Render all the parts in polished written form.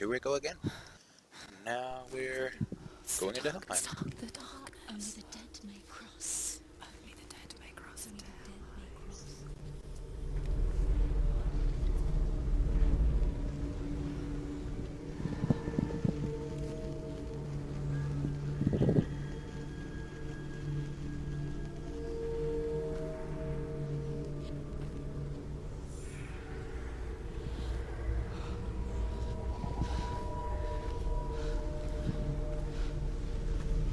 here we go again. Now we're going into Hellblade. Stop. The dark. Only the dead may cross. Only the dead may cross into hell.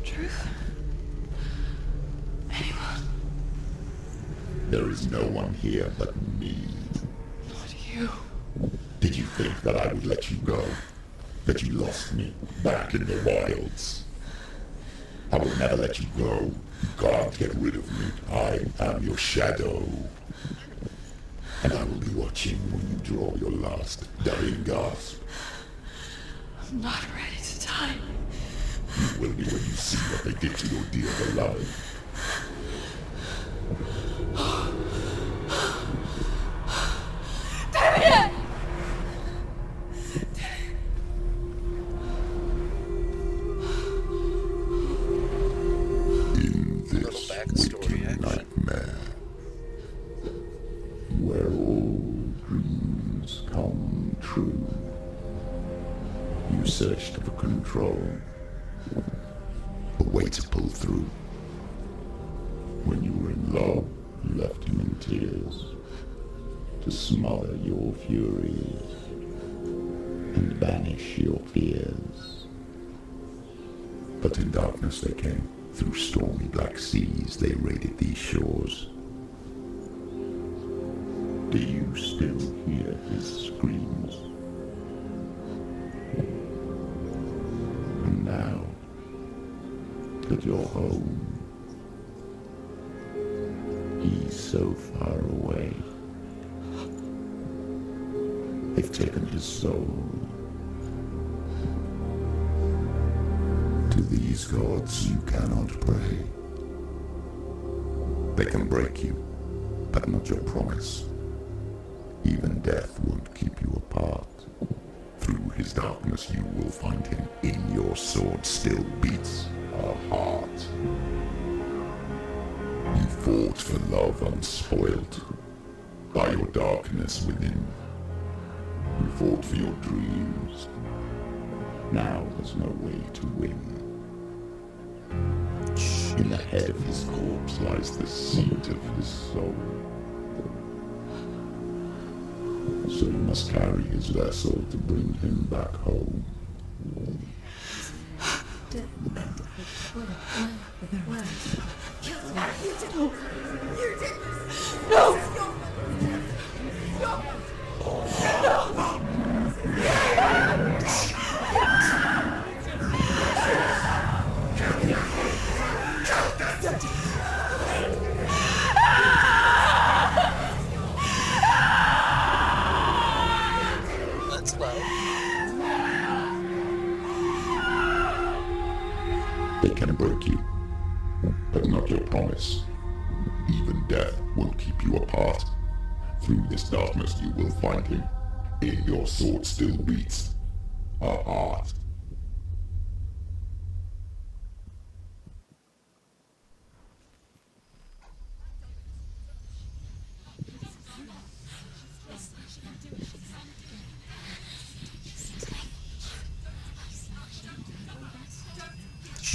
Truth? Anyone? There is no one here but me. Not you. Did you think that I would let you go? That you lost me back in the wilds? I will never let you go. You can't get rid of me. I am your shadow. And I will be watching when you draw your last dying gasp. I'm not ready to die. You will be when you see what they did to your dear beloved. Damn it! In Little this backstory wicked action. nightmare, where all dreams come true, you searched for control, a way to pull through. When you were in love, you left him in tears, to smother your furies and banish your fears. But in darkness they came, through stormy black seas they raided these shores. Do you still hear his screams? And now that you're home, he's so far away. They've taken his soul. To these gods you cannot pray. They can break you, but not your promise. Even death won't keep you apart. Through his darkness you will find him. In your sword still beats a heart. You fought for love unspoilt by your darkness within. You fought for your dreams. Now there's no way to win. In the head of his corpse lies the seat of his soul. So you must carry his vessel to bring him back home. Let's load. They can break you, but not your promise. Even death won't keep you apart. Through this darkness you will find him. In your sword still beats a heart.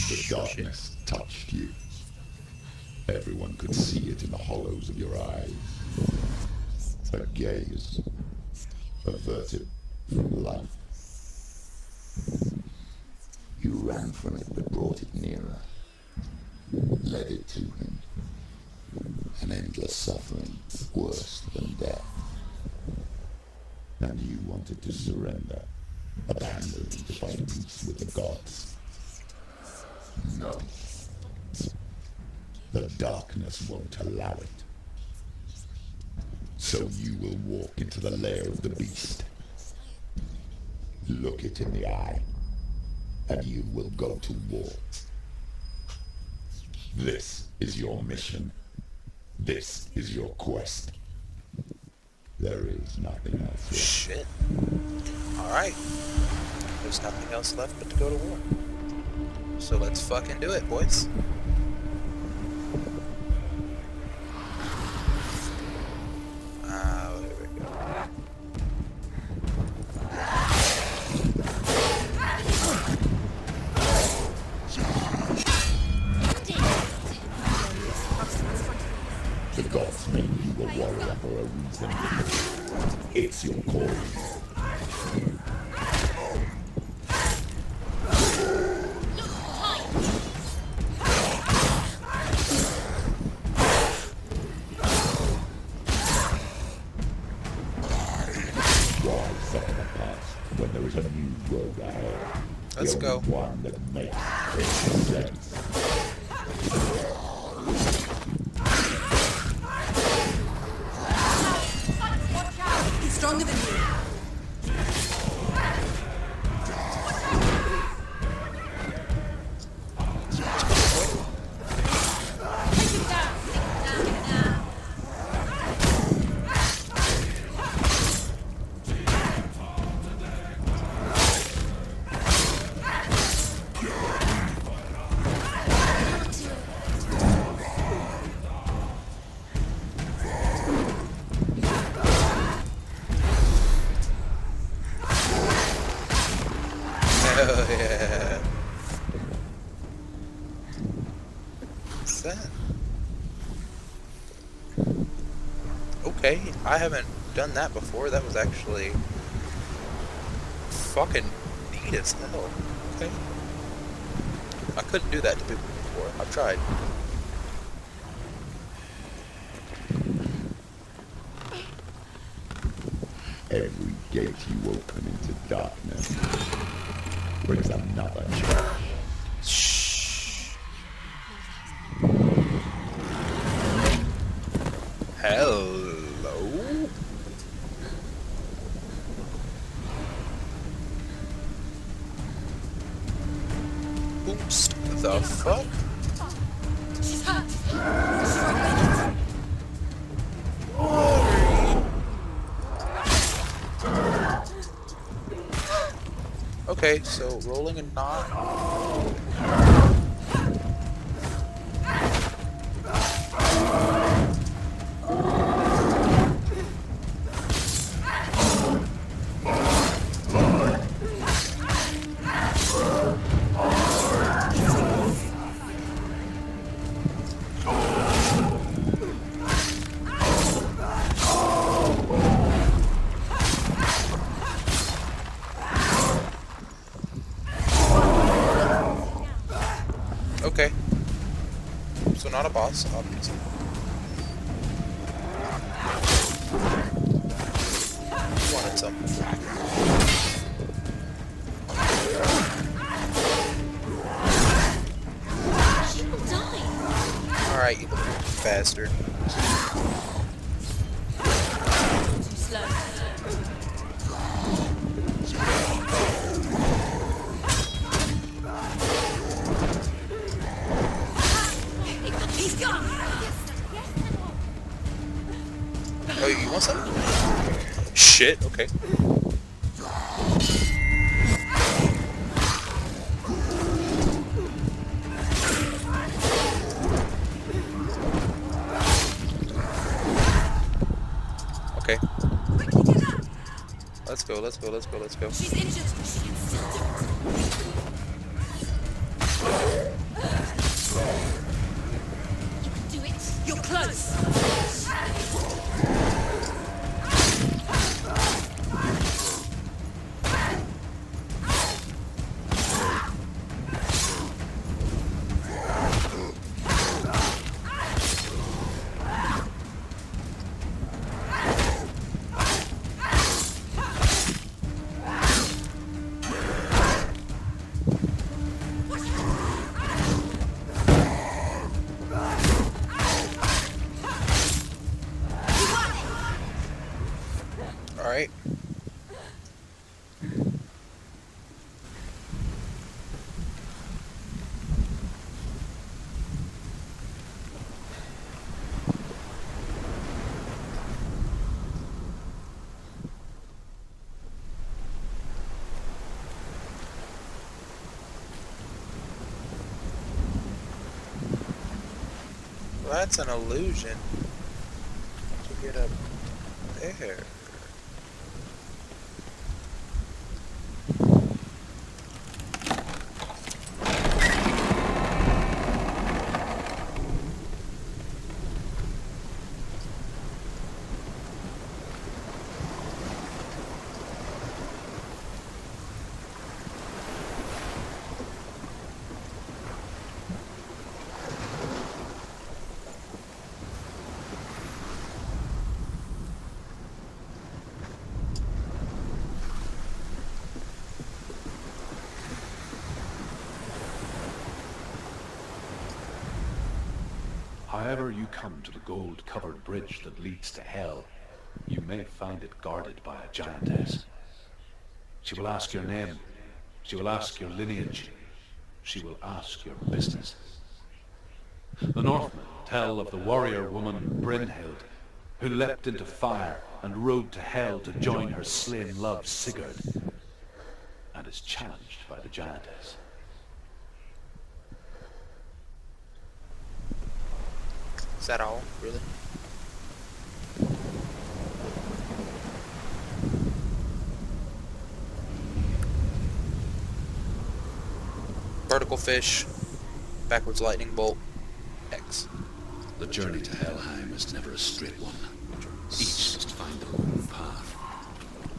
The darkness touched you. Everyone could see it in the hollows of your eyes. A gaze averted from life. You ran from it but brought it nearer. Led it to him. An endless suffering worse than death. And you wanted to surrender. Abandon to find peace with the gods. No. The darkness won't allow it. So you will walk into the lair of the beast. Look it in the eye, and you will go to war. This is your mission. This is your quest. There is nothing else. Shit. Alright. There's nothing else left but to go to war. So let's fucking do it, boys. There we go. The gods made you a warrior for a reason. It's your cause. Why suffer the past when there is a new road ahead? Let's the go. only one that makes sense. He's stronger than you. Hell yeah. What's that? Okay, I haven't done that before. That was actually fucking neat as hell. Okay. I couldn't do that to people before. I've tried. Every gate you open into darkness brings another challenge. Shh. Hello? Oops, the fuck? She's hurt. Struggling. Okay, so rolling a knot. Okay. So not a boss, obviously. Wanted some. She will die. Alright, you little bastard. Too slow. He's gone. Oh, you want some? Shit, okay. Okay. Let's go, let's go, let's go, let's go. She's injured. She can still do it. Do it. You're close. Alright. that's an illusion to get up there. However you come to the gold-covered bridge that leads to Hell, you may find it guarded by a giantess. She will ask your name. She will ask your lineage. She will ask your business. The Northmen tell of the warrior woman Brynhild, who leapt into fire and rode to Hell to join her slain love Sigurd, and is challenged by the giantess. Is that all, really? Vertical fish, backwards lightning bolt, X. The journey to Helheim is never a straight one. Each must find their own path.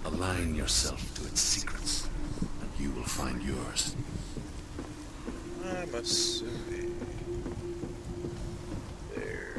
Align yourself to its secrets, and you will find yours. I'm assuming there's...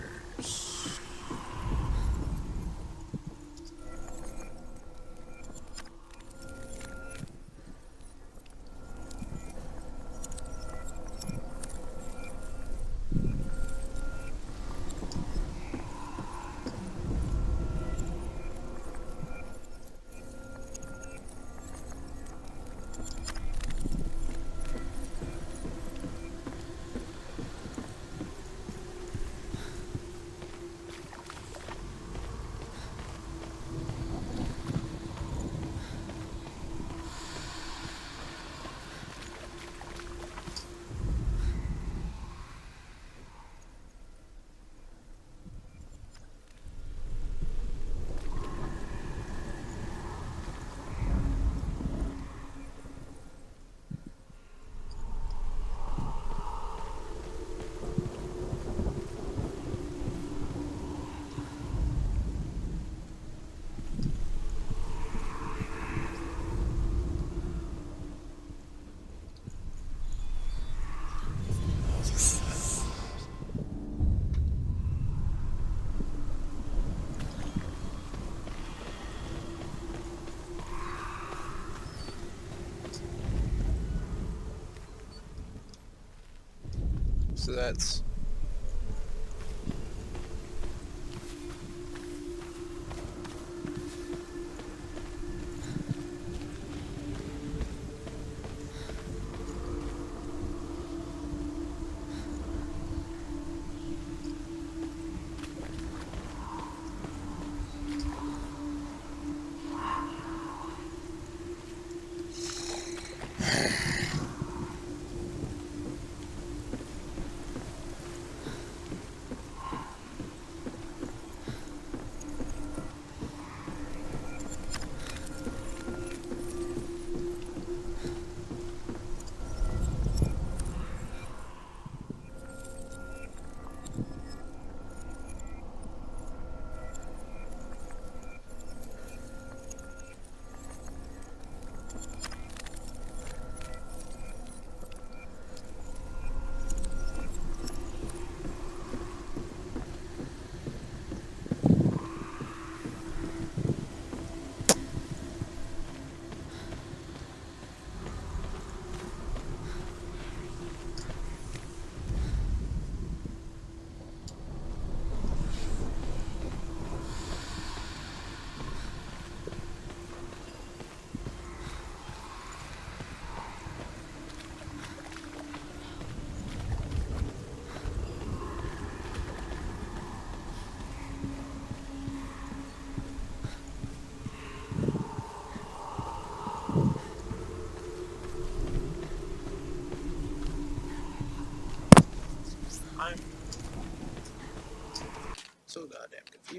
So that's...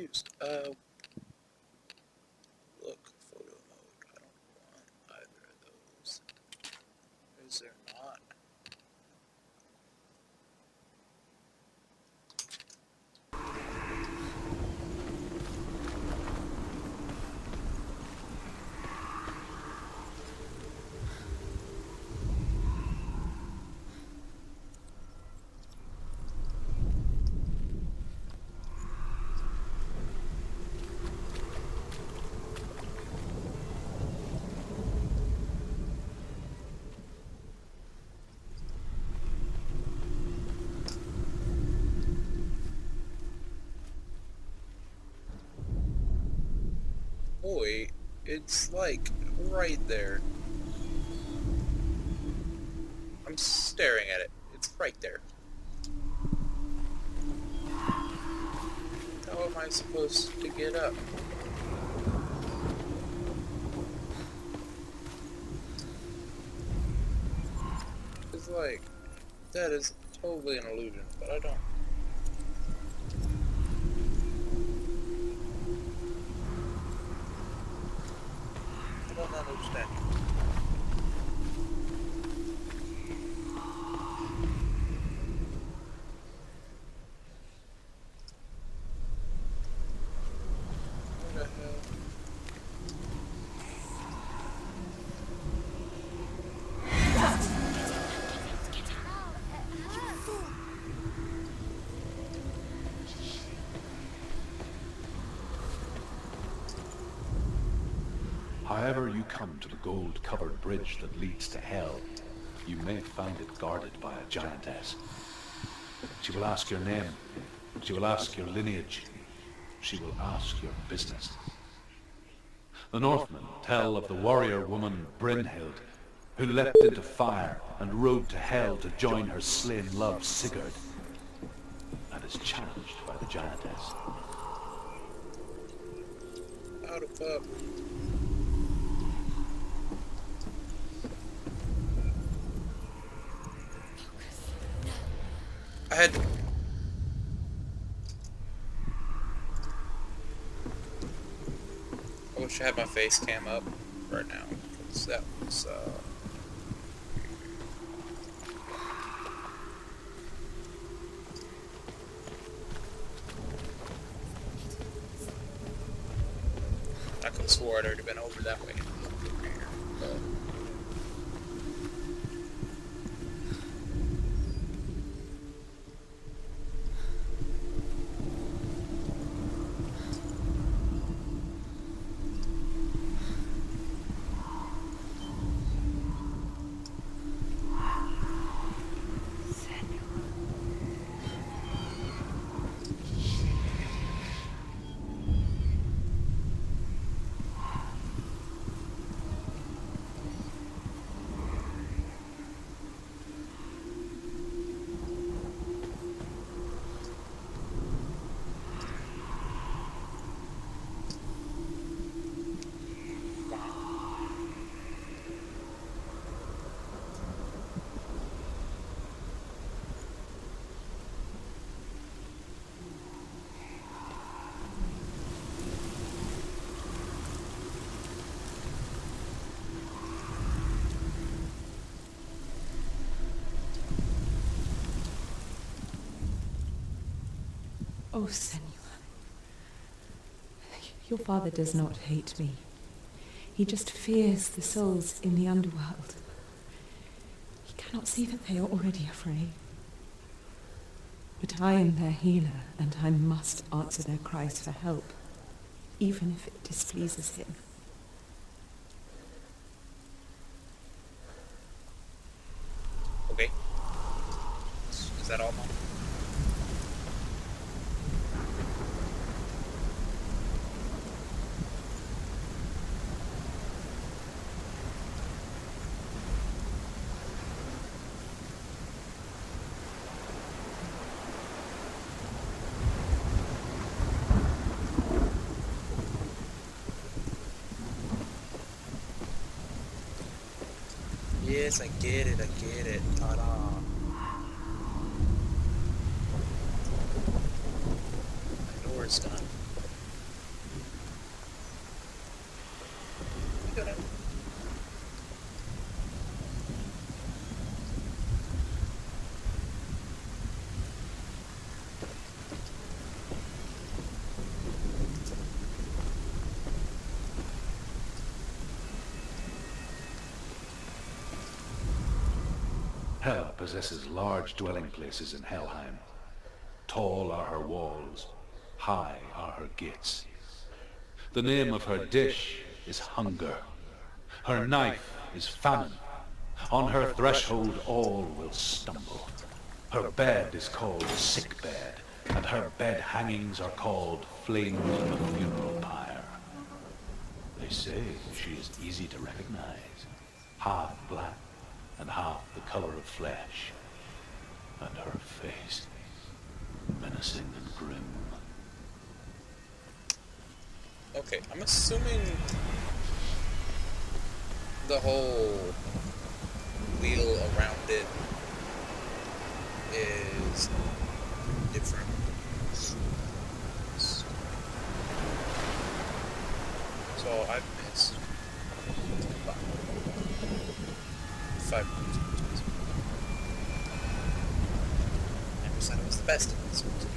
confused. Look, photo mode. I don't want either of those. Is there not? Boy, it's like right there. I'm staring at it. It's right there. How am I supposed to get up? It's like, that is totally an illusion, but I don't understand. What the hell? However you come to the gold-covered bridge that leads to Hell, you may find it guarded by a giantess. She will ask your name. She will ask your lineage. She will ask your business. The Northmen tell of the warrior woman Brynhild, who leapt into fire and rode to Hell to join her slain love Sigurd, and is challenged by the giantess. How the fuck? I had... I wish I had my face cam up right now, because that was, I could have swore I'd already been over that way. But... Oh, Senua. Your father does not hate me. He just fears the souls in the underworld. He cannot see that they are already afraid. But I am their healer, and I must answer their cries for help, even if it displeases him. Okay. Is that all, Mom? Yes, I get it, ta-da. The door is done. Hela possesses large dwelling places in Helheim. Tall are her walls, high are her gates. The name of her dish is hunger. Her knife is famine. On her threshold all will stumble. Her bed is called sick bed, and her bed hangings are called flames of a funeral pyre. They say she is easy to recognize, half black and half the color of flesh, and her face menacing and grim. Okay, I'm assuming the whole wheel around it is different. So I've missed 5 moves. Never said I was the best at these sorts of games.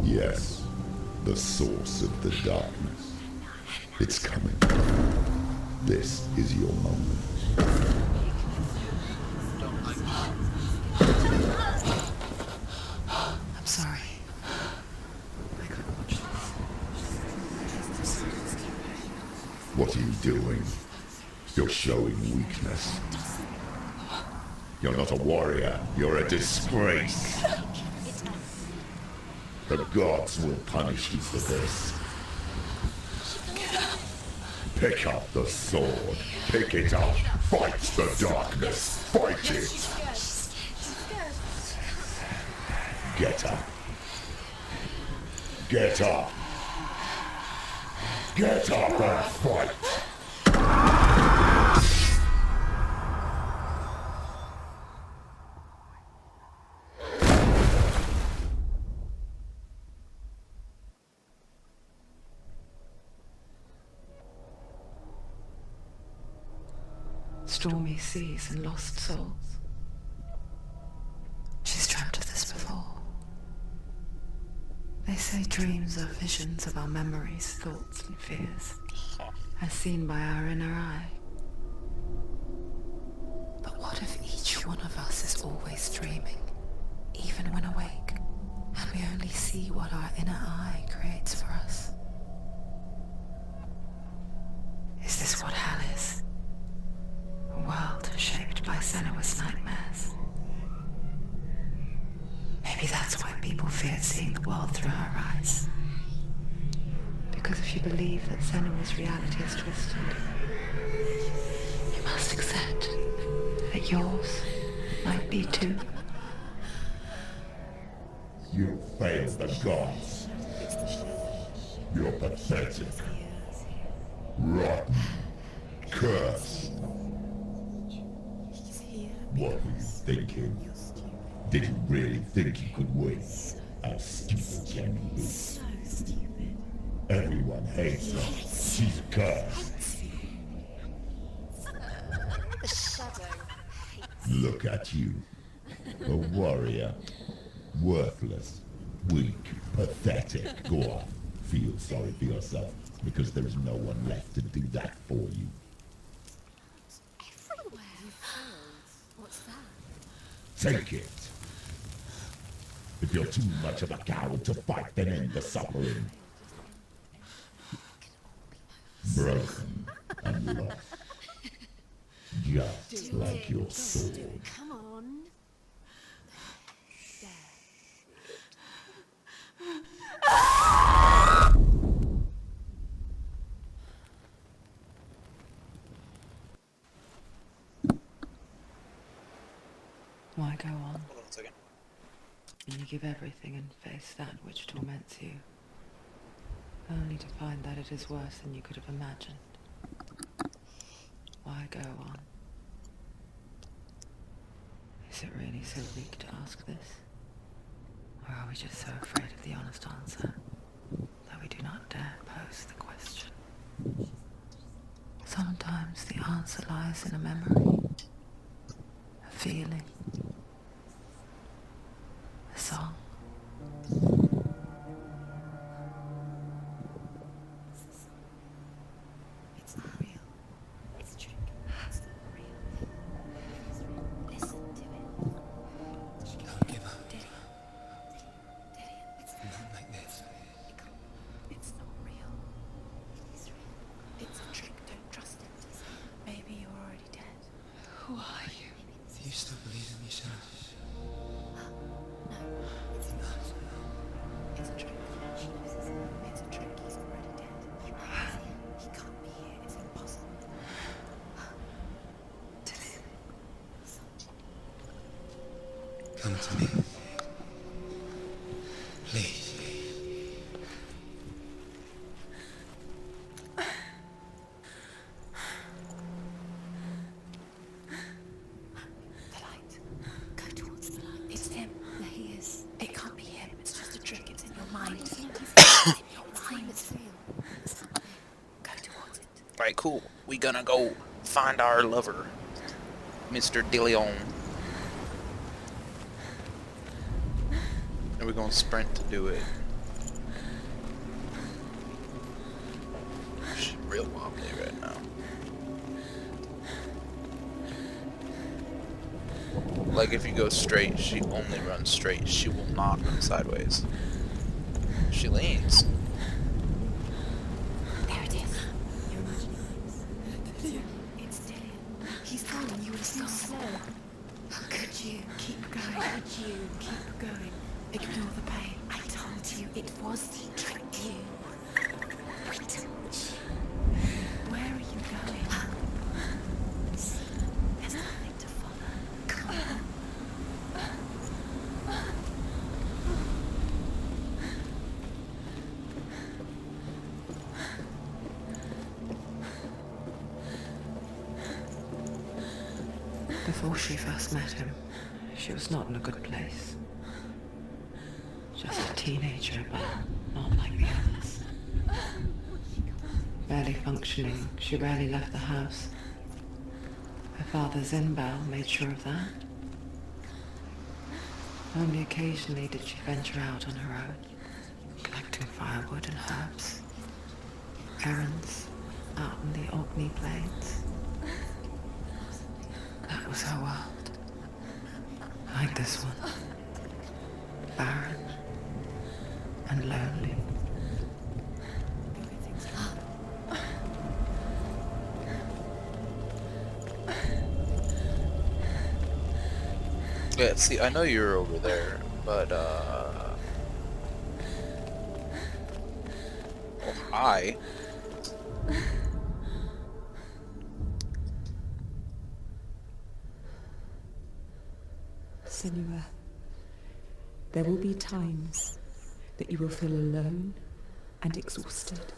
Yes, the source of the darkness. It's coming. This is your moment. I'm sorry. I couldn't watch this. What are you doing? You're showing weakness. You're not a warrior. You're a disgrace. The gods will punish you for this. Pick up the sword. Pick it up. Fight the darkness. Fight it. Get up. Get up. Get up and fight. Stormy seas and lost souls. She's dreamt of this before. They say dreams are visions of our memories, thoughts and fears, as seen by our inner eye. But what if each one of us is always dreaming, even when awake, and we only see what our inner eye creates for us? Is this what hell is? A world shaped by Senua's nightmares. Maybe that's why people feared seeing the world through her eyes. Because if you believe that Senua's reality is twisted, you must accept that yours might be too. You failed the gods. You're pathetic. Rotten. Cursed. What were you thinking? Did you really think you could win? How stupid can you be? So stupid. Everyone hates her. She's cursed. The shadow. Look at you. A warrior. Worthless. Weak. Pathetic. Go on. Feel sorry for yourself, because there is no one left to do that for you. Everywhere. What's that? Take it. If you're too much of a coward to fight, then end the suffering. Broken and lost. Just like your sword. Come on. And you give everything and face that which torments you, only to find that it is worse than you could have imagined. Why go on? Is it really so weak to ask this? Or are we just so afraid of the honest answer that we do not dare pose the question? Sometimes the answer lies in a memory, a feeling, a song. It's not real. It's a trick. It's not real. It's real. Listen to it. Don't give up. Diddy. It's Not like this. It's not real. It's real. It's a trick. Don't trust it. Maybe you're already dead. Who are you? Do you still believe in yourself? No, it's not. It's a trick. She knows it's a trick. He's already dead. He can't be here. It's impossible. Come to me. Please. The light. Go towards the light. It's him. There he is. It can't be him. It's just a trick. It's in your mind. It's in your mind. It's real. Go towards it. Right, cool. We gonna go find our lover, Mr. DeLeon. And we're gonna sprint to do it. She's real wobbly right now. Like if you go straight, she only runs straight. She will not run sideways. She leans. There it is. You're imagining things. It's Dillian. He's gone. You were so slow. How could you? Keep going. How could you? Keep going. Ignore the pain. I told you it was the trick. You. Where are you going? There's nothing to follow. Come on. Before she first met him, she was not in a good place. Just a teenager, but not like the others. Barely functioning, she rarely left the house. Her father Zinbao made sure of that. Only occasionally did she venture out on her own, collecting firewood and herbs. Errands out in the Orkney Plains. That was her world. Like this one. Barren and lonely. Yeah, see, I know you're over there, but, oh, hi. Senua, there will be times that you will feel alone and exhausted,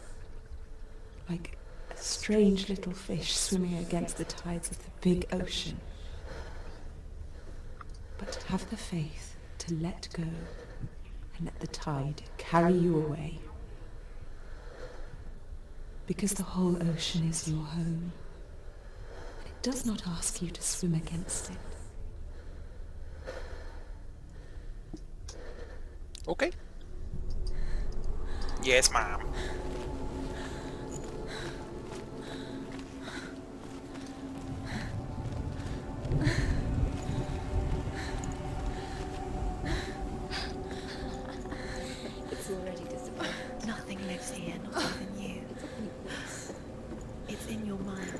like a strange little fish swimming against the tides of the big ocean. But have the faith to let go and let the tide carry you away. Because the whole ocean is your home, and it does not ask you to swim against it. Okay. Yes, ma'am. It's already disappeared. Nothing lives here, not even you. It's in your mind.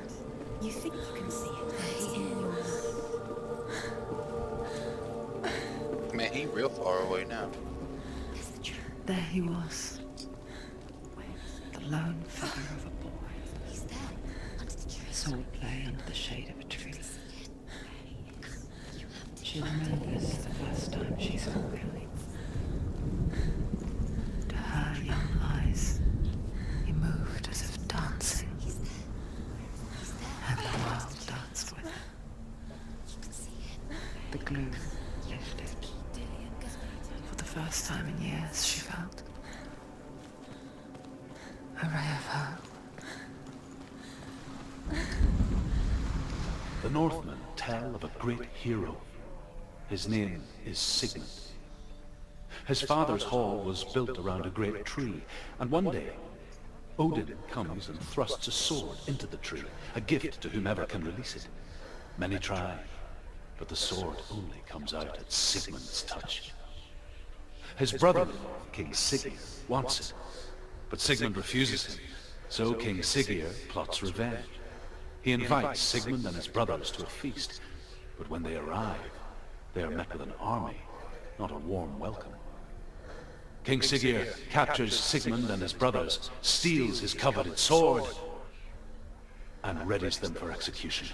You think you can see it, but it's in your mind. Man, he real far away now. It's the truth. There he was, the lone figure of a boy. He's there, under the tree. Sword play under the shade of a tree. She remembers the first time she saw him. loose, lifted. For the first time in years, she felt a ray of hope. The Northmen tell of a great hero. His name is Sigmund. His father's hall was built around a great tree, and one day, Odin comes and thrusts a sword into the tree, a gift to whomever can release it. Many try, but the sword only comes out at Sigmund's touch. His brother, King Sigurd, wants it, but Sigmund refuses him, so King Sigurd plots revenge. He invites Sigmund and his brothers to a feast, but when they arrive, they are met with an army, not a warm welcome. King Sigurd captures Sigmund and his brothers, steals his coveted sword, and readies them for execution.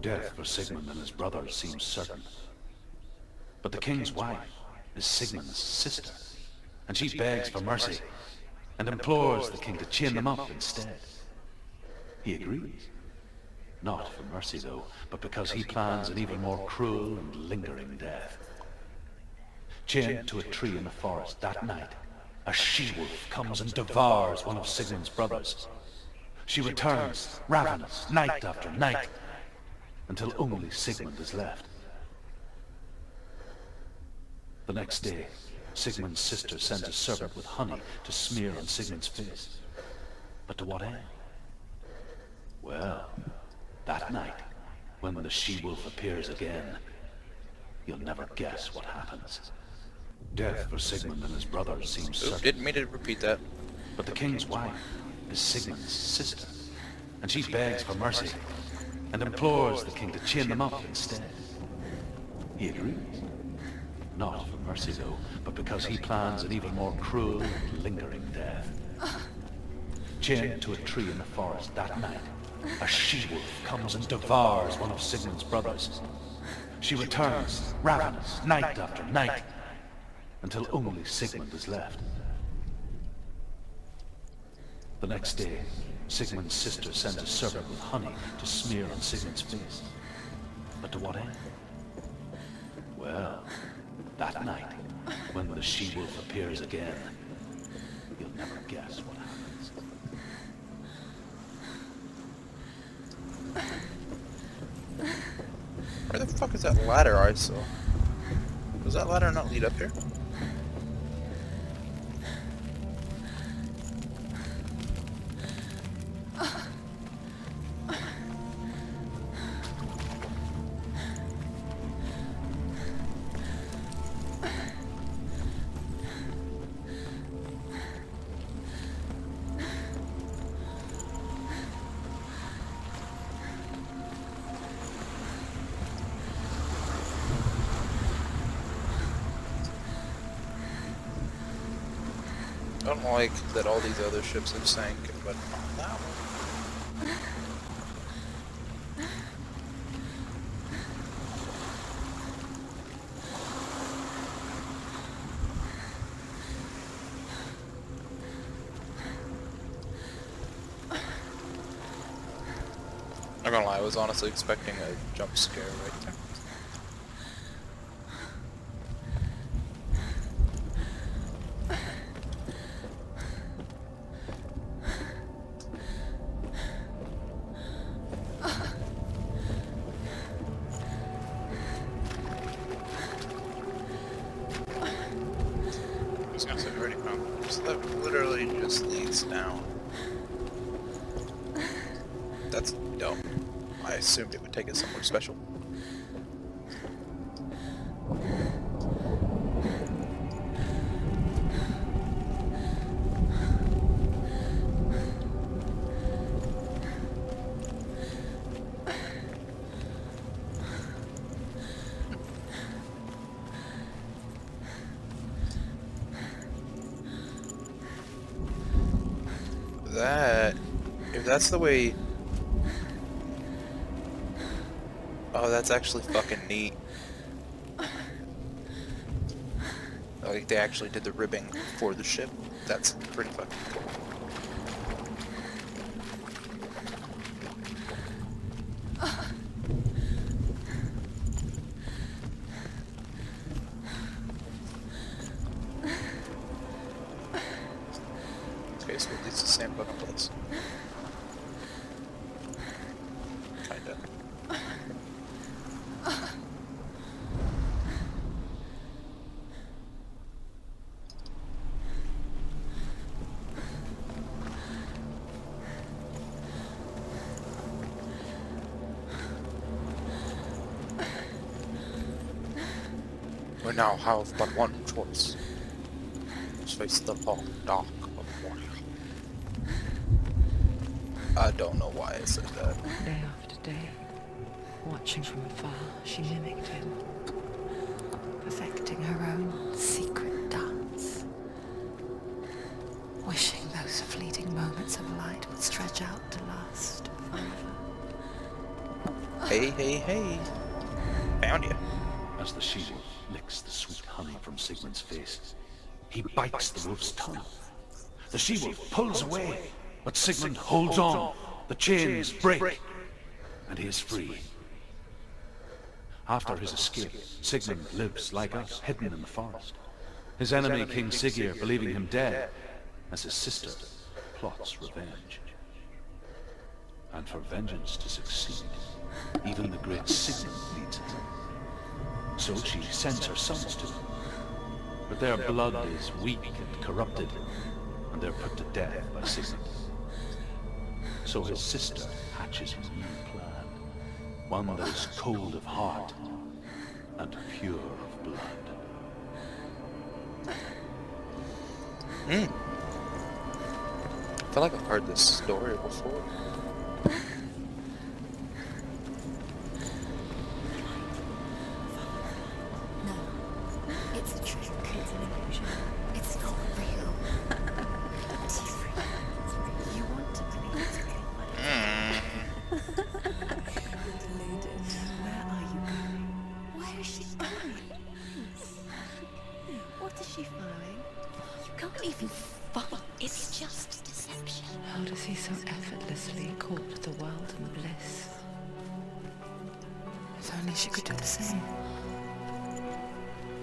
Death for Sigmund and his brothers seems certain. But the king's wife is Sigmund's sister, and she begs for mercy and implores the king to chain them up instead. He agrees. Not for mercy though, but because he plans an even more cruel and lingering death. Chained to a tree in the forest that night, a she-wolf comes and devours one of Sigmund's brothers. She returns, ravenous, night after night, until only Sigmund is left. The next day, Sigmund's sister sends a servant with honey to smear on Sigmund's face. But to what end? Well, that night, when the she-wolf appears again, you'll never guess what happens. Death for Sigmund and his brothers seems certain. Didn't mean to repeat that. But the king's wife is Sigmund's sister, and she begs for mercy and implores the king to chain them up instead. He agrees. Not for mercy though, but because he plans an even more cruel and lingering death. Chained to a tree in the forest that night, a she-wolf comes and devours one of Sigmund's brothers. She returns, ravenous, night after night, until only Sigmund is left. The next day, Sigmund's sister sends a servant with honey to smear on Sigmund's face. But to what end? Well, that night, when the she-wolf appears again, you'll never guess what happens. Where the fuck is that ladder I saw? Does that ladder not lead up here? I don't like that all these other ships have sank, but not that one. Not gonna lie, I was honestly expecting a jump scare right there. I was gonna say, I already found this. That literally just leads down. That's dumb. I assumed it would take it somewhere special. that's the way... Oh, that's actually fucking neat. Like, they actually did the ribbing for the ship. That's pretty fucking cool. Okay, so at least the same fucking place. Kinda. We now have but one choice. Let's face the long dark of warrior. I don't know why I said that. Day after day, watching from afar, she mimicked him, perfecting her own secret dance, wishing those fleeting moments of light would stretch out to last forever. Hey, hey, hey. Found you. As the she-wolf licks the sweet honey from Sigmund's face, he bites the wolf's tongue. The she-wolf pulls away, but Sigmund holds on. The chains break, and he is free. After his escape, Sigmund lives like us, hidden in the forest. His enemy, King Siggeir, believing him dead, as his sister plots revenge. And for vengeance to succeed, even the great Sigmund needs it. So she sends her sons to him. But their blood is weak and corrupted, and they're put to death by Sigmund. So his sister hatches a new plan, one that is cold of heart and pure of blood. I feel like I've heard this story before. No, it's a trick. It's an illusion. It's not real. She's real. You want to believe it's real, deluded. Where are you going? Where is she going? What is she following? You can't even follow. It's just deception. How does he so effortlessly court the world and bliss? If only she could do the same.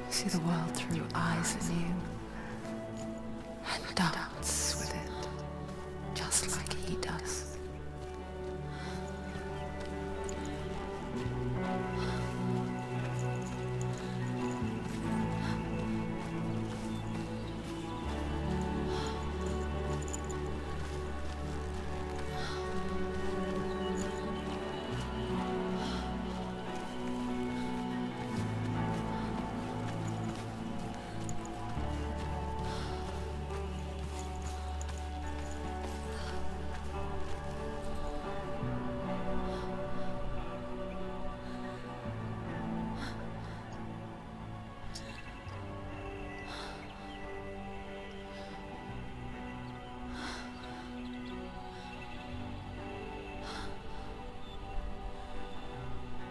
See the world through eyes anew and dance with it, just like he does.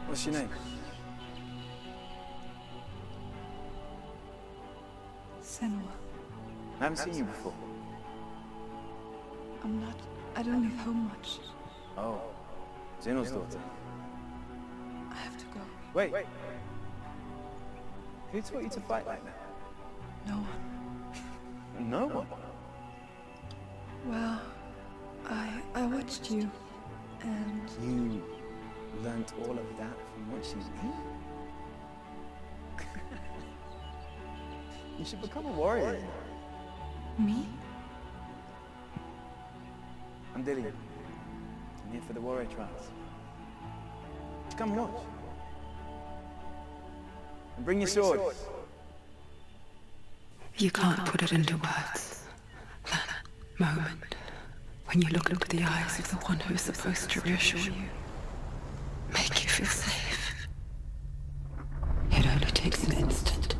What's your name? Senua, I haven't seen you before. I don't leave home much. Oh, Zeno's daughter. I have to go. Wait. Who taught you to fight like that? No one. No one. Well, I watched you, and You learnt all of that from watching me? You should become a warrior. me? I'm Dillian. I'm here for the warrior trials. Come and watch. And bring your sword. You can't put it into words. That moment when you look into the eyes of the one who is supposed to reassure you, make you feel safe. It only takes an instant.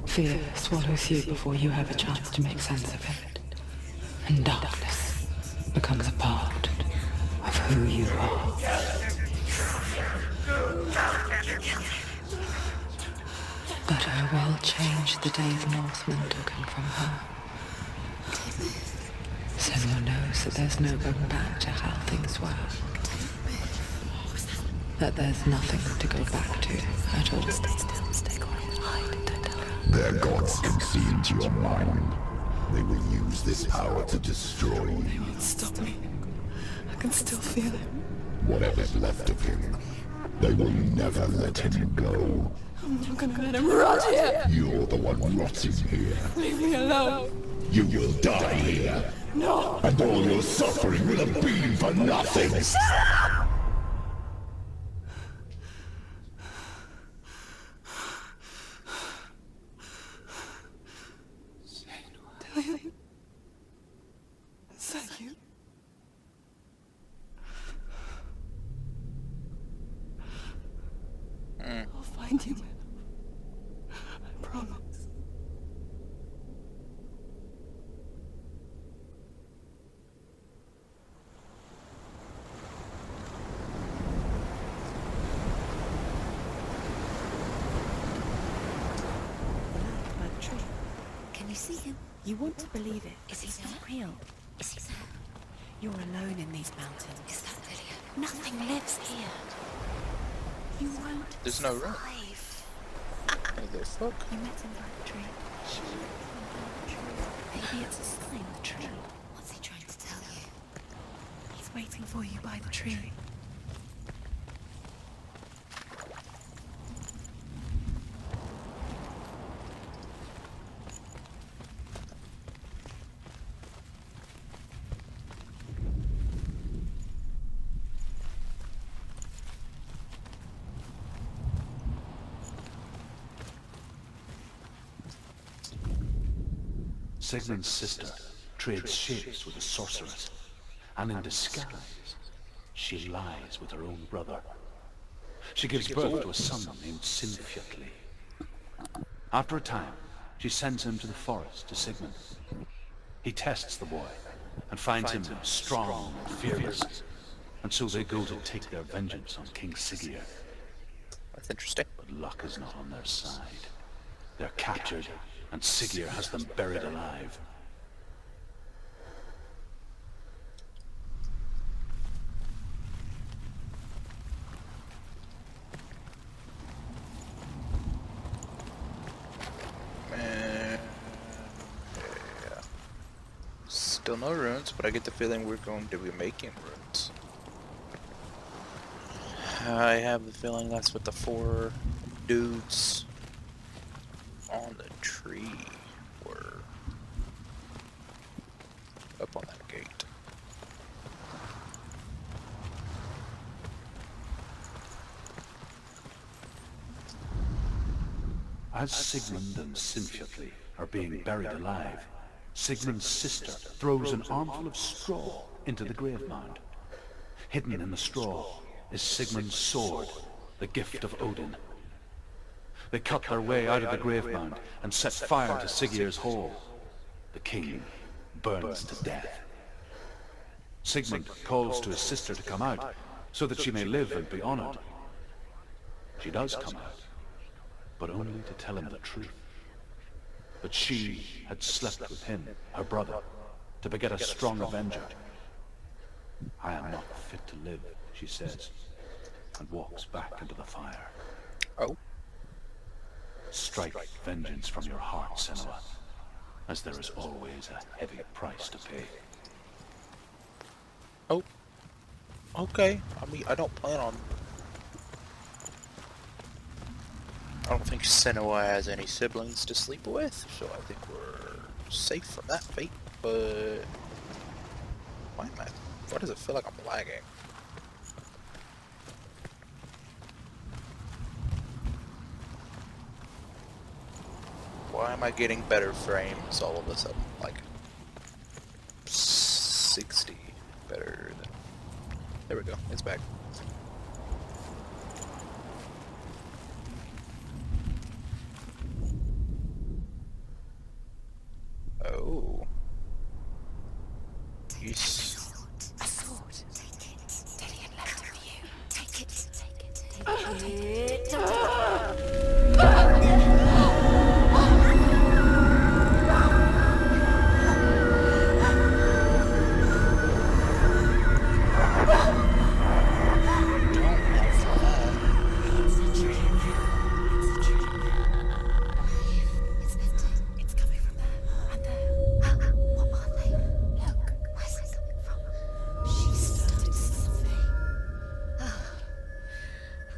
Fear swallows you before you have a chance to make sense of it. And darkness becomes a part who you are. But her world changed the day the Northmen took him from her. Senua knows that there's no going back to how things were. That there's nothing to go back to at all. Stay still, stay quiet, hide, don't tell her. Their gods can see into your mind. They will use this power to destroy you. They won't stop me. I can still feel it. Whatever's left of him, they will never let him go. I'm not gonna let him rot here. You're the one rotting here. Leave me alone. You will die here. No. And all your suffering will have been for nothing. Dillion. Is that you? I'll find you, man. I promise. By the tree. Can you see him? You want to believe it. Is he not real? Is he there? You're alone in these mountains. Is that Dillion? Nothing lives here. You won't. There's no room. survive. What the fuck? You met him by the tree. Maybe it's a sign. The tree. What's he trying to tell you? He's waiting for you by the tree. Sigmund's sister trades shapes with a sorceress, and in disguise, she lies with her own brother. She gives birth to a son named Sinfjotli. After a time, she sends him to the forest to Sigmund. He tests the boy and finds him strong and fearless, and so they go to take their vengeance on King Siggeir. That's interesting. But luck is not on their side. They're captured, and Siggeir has them buried alive. Yeah. Still no runes, but I get the feeling we're going to be making runes. I have the feeling that's what the 4 dudes on the tree were. Up on that gate. As Sigmund and Sinfjotli are being buried alive, Sigmund's sister throws an armful of straw into the grave mound. Hidden in the straw is Sigmund's sword, the gift of Odin. They cut their way out of the grave mound and set fire to Siggeir's hall. The king burns to death. Sigmund calls to his sister to come out so that she may live and be honored. She does come out, but only to tell him the truth. That she had slept with him, her brother, to beget a strong avenger. I am not fit to live, she says, and walks back into the fire. Oh. Strike vengeance from your heart, Senua, as there is always a heavy price to pay. Oh. Okay. I mean, I don't plan on... I don't think Senua has any siblings to sleep with, so I think we're safe from that fate, but... Why does it feel like I'm lagging? Why am I getting better frames all of a sudden? Like 60 better than... There we go, it's back. Oh. A sword. Take It's coming from there and there. What are they? Look, where's it coming from? She started something.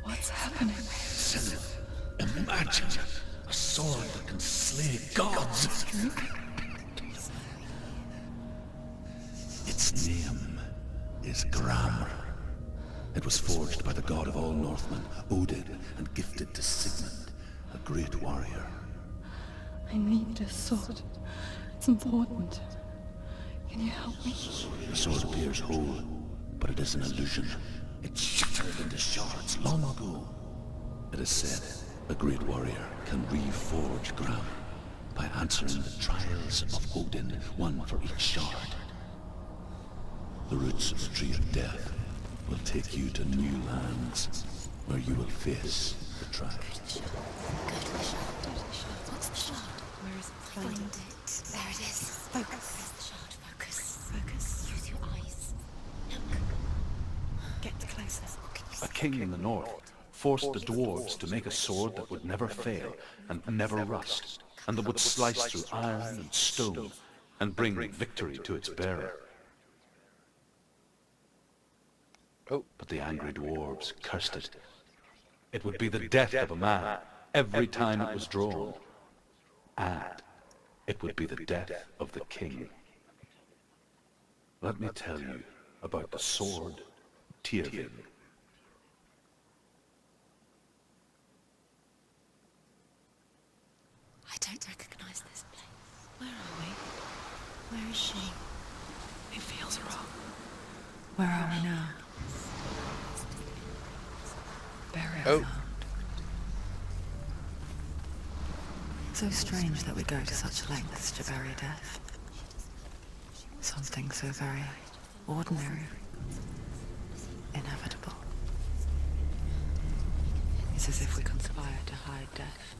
What's happening? Senna, imagine a sword that can slay gods. Its name is Gram. It was forged by the god of all Northmen, Odin, and gifted to Sigmund, a great warrior. I need this sword. It's important. Can you help me? The sword appears whole, but it is an illusion. It shattered into shards long ago. It is said a great warrior can reforge Gram by answering the trials of Odin, one for each shard. The roots of the Tree of Death will take you to new lands, where you will face the trials. What's the shard? Where is it? Find it. There it is. Focus. Where's the shard? Focus. Focus. Use your eyes. Look. Get closer. A king in the north forced the dwarves to make a sword that would never fail and never rust, and that would slice through iron and stone and bring victory to its bearer. But the angry dwarves cursed it. It would be the death of a man every time it was drawn. And it would be the death of the king. Let me tell you about the sword Tyrving. I don't recognize this place. Where are we? Where is she? It feels wrong. Where are we now? Burial ground. So strange that we go to such lengths to bury death. Something so very ordinary, inevitable. It's as if we conspire to hide death,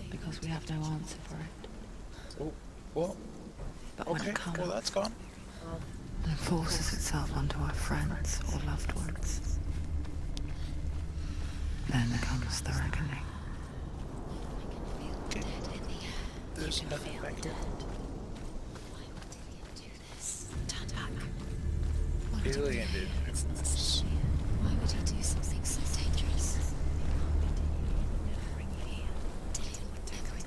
because we have no answer for it. Oh, what? But when Okay, it comes, well that's gone. and forces itself onto our friends or loved ones, then comes the reckoning. Okay. There's nothing back here. Why would Dillian do this? Turn back. Why would Dillian did It's do not this. sincere. Why would he do something so dangerous? Never bring you here. Dillian would do it.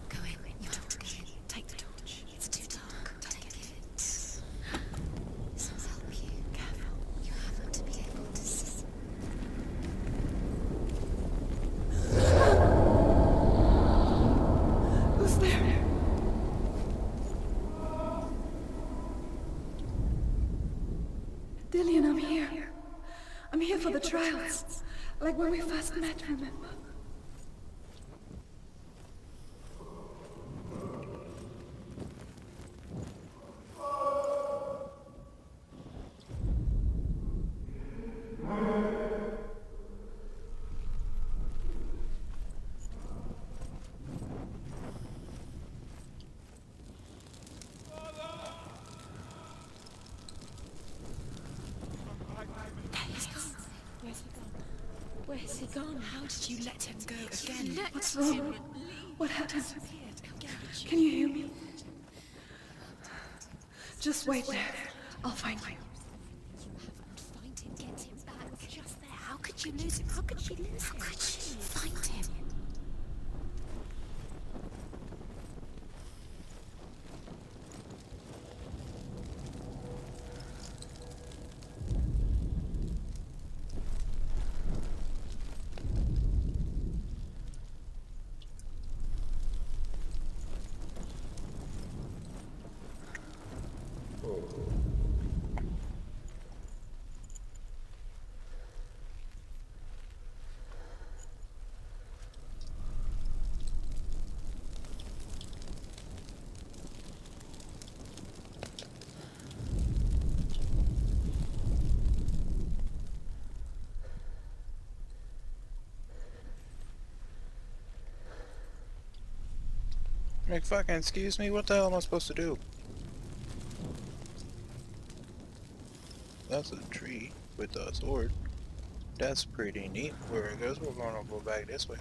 Go in. You talk to Dillian. Take the torch. It's too dark. Take it. This will help you. Careful. You have to be able to see. Who's there? Dillian, I'm here. I'm here for the trials. Like when we first met, remember? He's gone. Where's he gone? Where's he gone? How did you let him go again? What's wrong? What happened? Can you hear me? Just wait there. I'll find you. Find him, get him back. Just there. How could you lose him? How could she lose him? How could she find him? Like, fucking excuse me, what the hell am I supposed to do? That's a tree with a sword. That's pretty neat. Where it goes, we're gonna go back this way.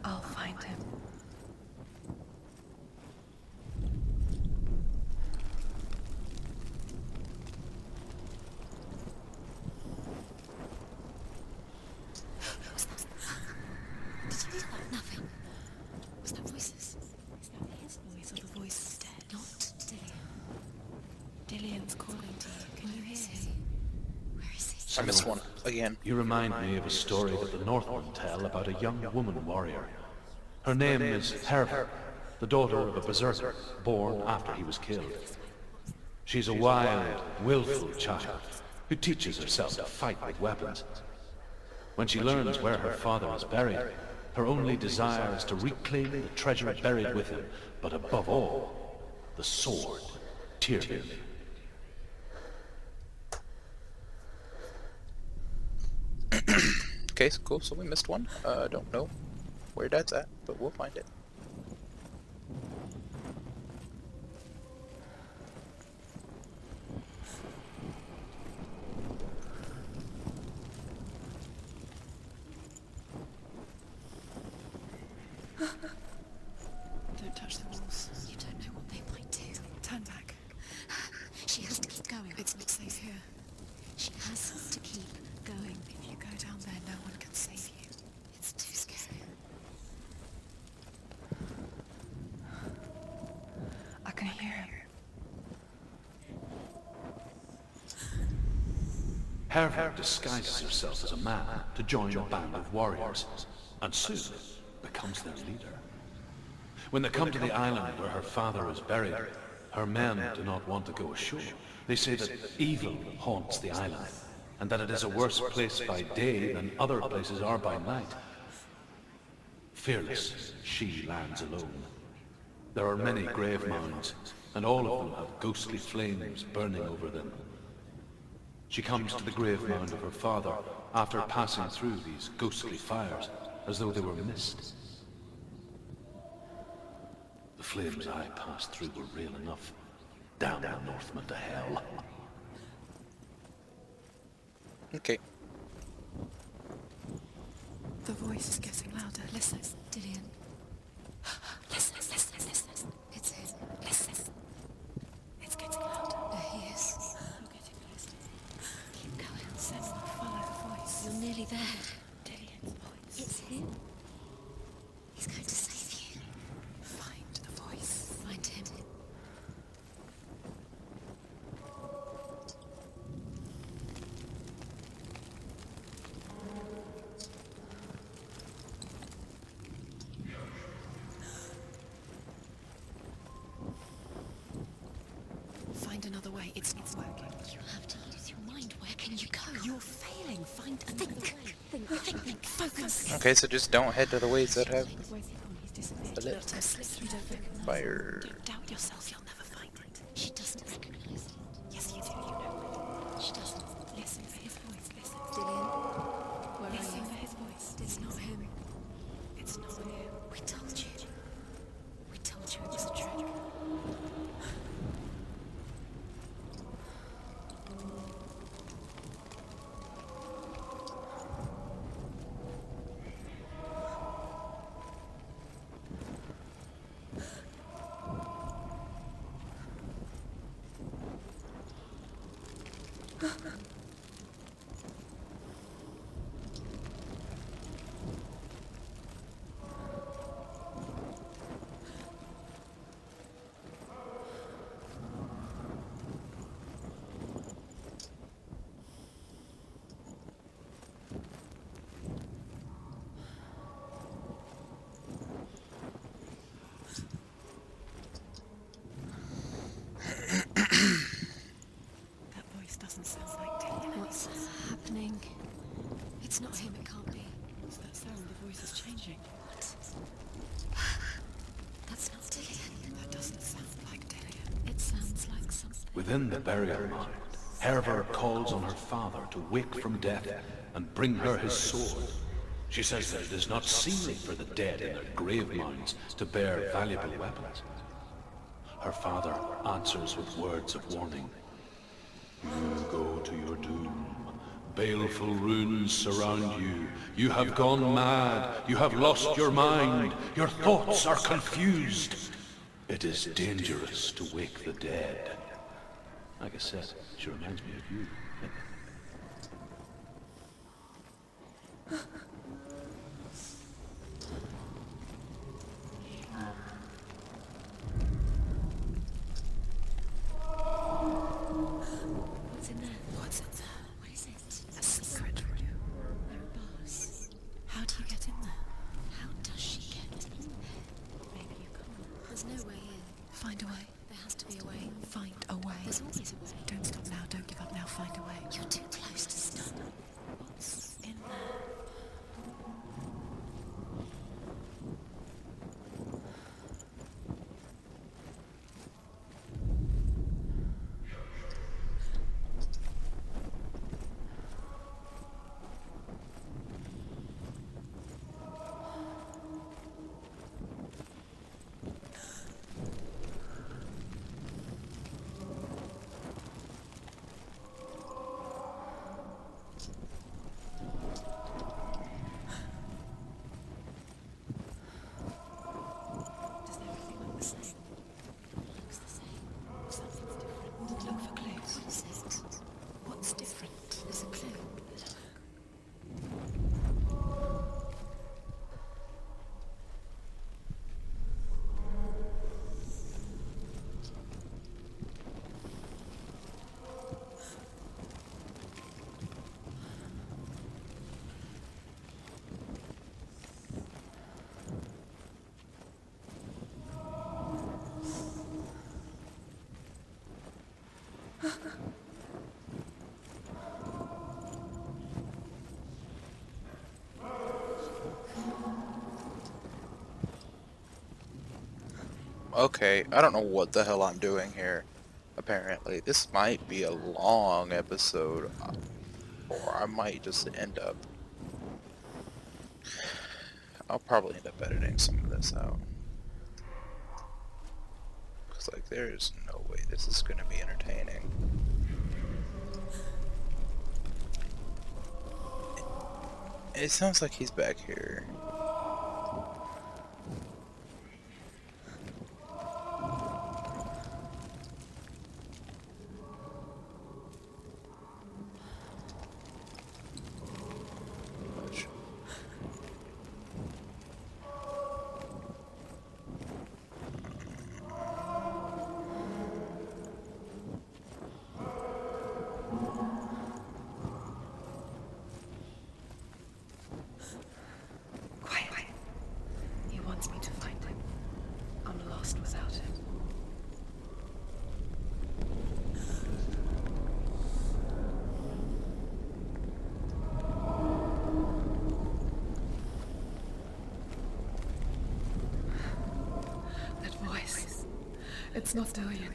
I'll find him. Did you hear that? Nothing. Was that voices? Is that his voice or the voice is dead? Not Dillian. Dillian's calling to you. Can you hear him? Where is he? I missed one again. You remind me of a story that the Northmen tell about a young woman warrior. Her name is Herva, the daughter of a berserker, born after he was killed. She's a wild, willful child who teaches herself to fight with weapons. When she learns where her father is buried, her only desire is to reclaim the treasure buried with him, but above all, the sword, Tyrion. Okay, so cool. So we missed one. Don't know where that's at, but we'll find it. Don't touch the walls. You don't know what they might do. Turn back. She has to keep going. It's not safe here. She has to keep going. If you go down there, no one can save you. It's too scary. I can hear him. Herva disguises herself as a man to join a band of warriors, and soon becomes their leader. When they come to the island where her father is buried, her men do not want to go ashore. They say that evil haunts the island, and that it is a worse place by day than other places are by night. Fearless, she lands alone. There are many grave mounds, and all of them have ghostly flames burning over them. She comes to the grave mound of her father after passing through these ghostly fires, as though they were mist. The flames I passed through were real enough. Damn the Northmen to hell. Okay. The voice is getting louder. Listen, Dillian. Listen, listen, listen. It's him. Listen. It's getting louder. There he is. You're getting closer. Keep going. Senna, follow the voice. You're nearly there. Dillian's voice. It's him. He's going to save you. Find the voice. Find him. Find another way. It's not working. You have to use your mind. Where can you go? You're failing. Find another way. Think. Focus. Okay, so just don't head to the ways that have Where's he gone? He's disappeared. the lit Don't slip through the fire. Don't doubt yourself. You'll never find it. She doesn't recognize it. Yes, you do. You know. She doesn't. Listen for his voice. Listen. Dillian, where are you? Listen for his voice. It's not him. It's not him. We told you. We told you it was a trick. That voice doesn't sound like Dillian. What's happening? It's not him, it can't be. What's that sound? The voice is changing. What? That's not Dillian. That doesn't sound like Dillian. It sounds like something. Within the burial mound, Hervor calls on her father to wake from death and bring her his sword. She says that it is not seemly for the dead in their grave mounds to bear valuable weapons. Her father answers with words of warning. You go to your doom. Baleful runes surround you. You have gone mad. You have lost your mind. Your thoughts are confused. It is dangerous to wake the dead. Like I said, she reminds me of you. What's in there? What's in there? What is it? A secret room. There are bars. How do you get in there? How does she get in there? Maybe you can't. There's no way in. Find a way. There has to be a way. Find a way. There's always a way. Don't stop now. Don't give up now. Find a way. You're too close to stop. What's in there? Does everything look the same? It looks the same. Something's different. Look for clues. What is it? What's different? There's a clue. Okay, I don't know what the hell I'm doing here. Apparently, this might be a long episode, or I might just end up... I'll probably end up editing some of this out. Because, like, there's no way this is going to be entertaining. It sounds like he's back here. Quiet. He wants me to find him. I'm lost without him. That voice. It's not Dillian.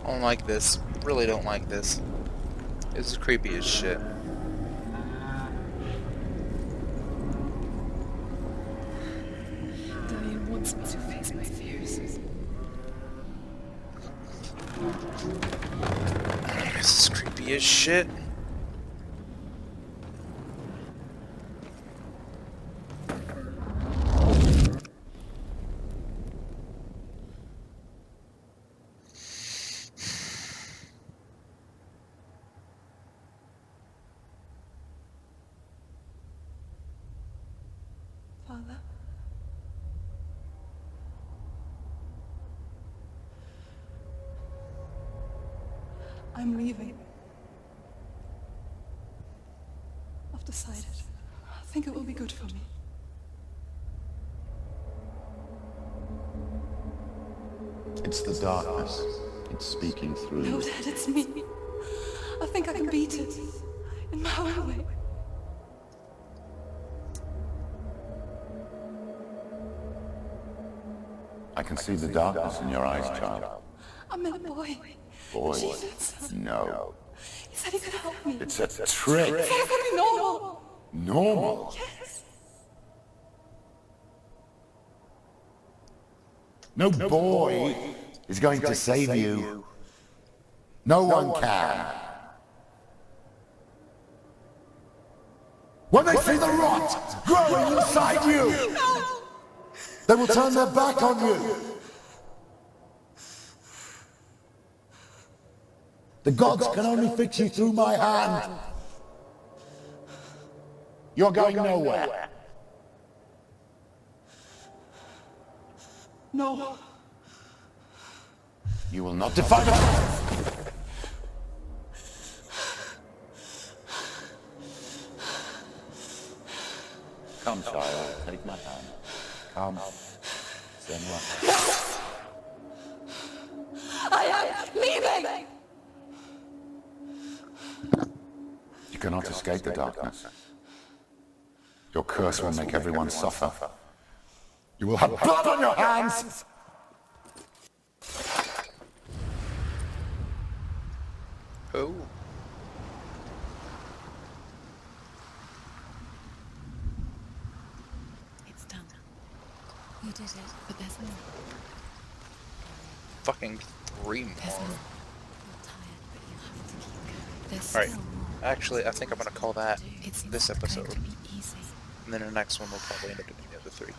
I don't like this. Really don't like this. This is creepy as shit. Dillian wants me to face my fears. This is creepy as shit. Father. I'm leaving. I've decided. I think it will be good for me. It's the darkness. It's speaking through No, you. Dad, it's me. I think I can beat it. In my own way. I can see the darkness in your eyes, child. I met a boy. Boy, Jesus. no. He said he could help me. It's a trick. He said it would be normal. Normal. Yes. No boy is going to save you. No one can. When they see the rot growing inside you, they will turn their back on you. The gods can only fix you through my hand. You're going nowhere. No. You will not defy the... Come, child, take my hand. Come. Senua. I am leaving! You cannot escape the darkness. Your curse will make everyone suffer. You will have blood on your hands! Oh. It's done. You did it, but there's more. Fucking 3 more. There's more. You're tired, but you have to keep going. There's Alright. still more. Actually, I think I'm gonna call that It's this not going episode. to be easy. And then the next one we'll probably end up doing the other 3.